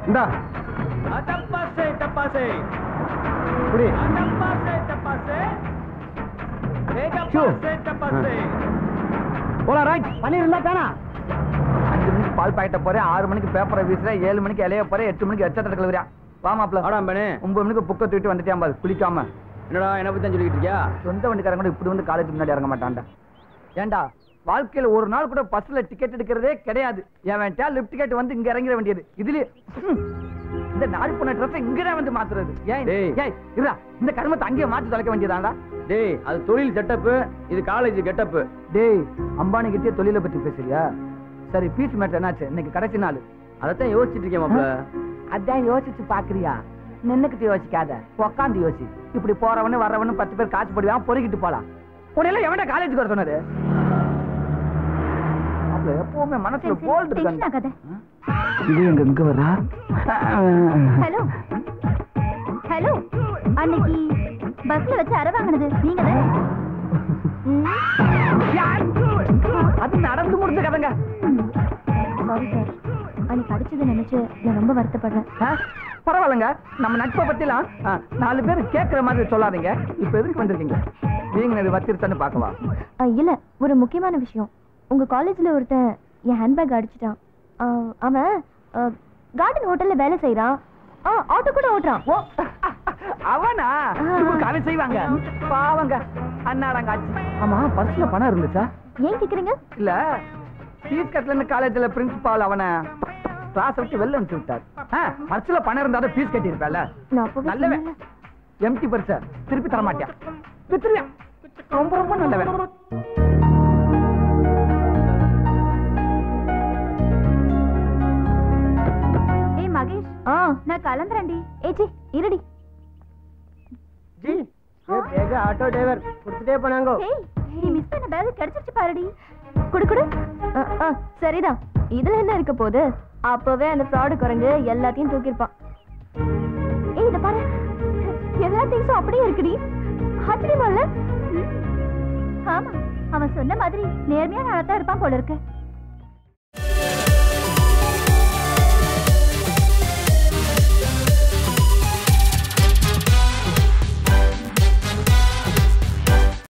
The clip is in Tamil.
இந்தா புடி போலாம் ரைட் பண்ணிருந்தா தானா 5 மணிக்கு பால் பாக்கெட்ட போறேன் 6 மணிக்கு பேப்பரை வீசுறேன் 7 மணிக்கு இலைய போறேன் 8 மணிக்கு எச்சத்தை கிளவுறியா வா மாப்ள ஆடாம் பண்ணு 9 மணிக்கு புக்க தூக்கிட்டு வந்துட்டேன் பாரு குளிக்காம என்னடா என்ன பத்தி தான் சொல்லிட்டு இருக்கியா சொந்த வண்டிக்காரங்க கூட இப்படி வந்து காலேஜ் முன்னாடி இறங்க மாட்டான்டா ஏண்டா வாழ்க்கையில ஒரு நாள் கூட பஸ்ல டிக்கெட் எடுக்கிறதே கிடையாது எவன்டா லிஃப்ட் டிக்கெட் வந்து இங்க இறங்கிட வேண்டியது இதுலயே இந்த நாள் போன ட்ரெஸ் இங்கதான் வந்து மாத்துறது ஏன் ஏய் இருடா இந்த கர்மத்தை அங்கேயே மாத்தி தொலைக்க வேண்டியதாண்டா டேய் அது தொழில் செட்டப் இது காலேஜ் கெட்டப் டேய் அம்பானி கிட்டே தொழிலை பத்தி பேசுறியா சரி பீஸ் மேட்டர் என்னாச்சு இன்னைக்கு கடைசி நாள் அதான் யோசிச்சுட்டு இருக்கேன் மாப்ள அதான் யோசிச்சு பாக்குறியா நின்னுக்கிட்டு யோசிக்காத உக்காந்து யோசி இப்படி போறவனு வர்றவனு 10 பேர் காசு போடுவான் பொறுக்கிட்டு போலாம் உடனே எவன்டா காலேஜுக்கு வர சொன்னது எப்பவுமே மனசுல போல்ட் இருக்காங்க இது எங்க வரா ஹலோ ஹலோ அன்னைக்கு பஸ்ல வச்சு அரை வாங்கினது நீங்க தானே அது நடந்து முடிஞ்ச கதைங்க சாரி சார் அன்னைக்கு அடிச்சதை நினைச்சு நான் ரொம்ப வருத்தப்படுறேன் பரவாயில்லைங்க நம்ம நட்பை பத்திலாம் 4 பேர் கேட்கற மாதிரி சொல்லாதீங்க இப்ப எதுக்கு வந்திருக்கீங்க நீங்க இது வச்சிருத்தான்னு பாக்கவா இல்ல ஒரு முக்கியமான விஷயம் உங்க காலேஜ்ல ஒருத்தன் என் ஹேண்ட்பேக் அடிச்சிட்டான் அவன் கார்டன் ஹோட்டல்ல வேலை செய்யறான் ஆட்டோ கூட ஓட்டுறான் அவனா காலை செய்வாங்க பாவங்க அண்ணாடங்க ஆமா பர்ஸ்ல பணம் இருந்துச்சா ஏன் கேக்குறீங்க இல்ல ஃபீஸ் கட்டலன்னு காலேஜ்ல பிரின்சிபால் அவனை கிளாஸ் விட்டு வெளில அனுப்பிச்சு விட்டார் பர்ஸ்ல பணம் இருந்தாலும் ஃபீஸ் கட்டி இருப்பல நல்லவன் எம்டி பர்ஸ திருப்பி தர மாட்டியா வித்துருவியா ரொம்ப ரொம்ப நல்லவன் மகேஷ் நான் கிளம்புறேன்டி ஏச்சி இருடி ஜி பேக் ஆட்டோ டிரைவர் கொடுத்துட்டே போனாங்க நீ மிஸ் பண்ண பேக் கிடைச்சிருச்சு பாருடி குடு குடு சரிதான் இதுல என்ன இருக்க போகுது அப்பவே அந்த ஃப்ராட் குரங்கு எல்லாத்தையும் தூக்கிருப்பான் ஏய் இத பாரு எல்லா திங்ஸும் அப்படியே இருக்குடி ஆச்சரியமா இல்ல ஆமா அவன் சொன்ன மாதிரி நேர்மையான ஆளா தான் இருப்பான் போல இருக்கு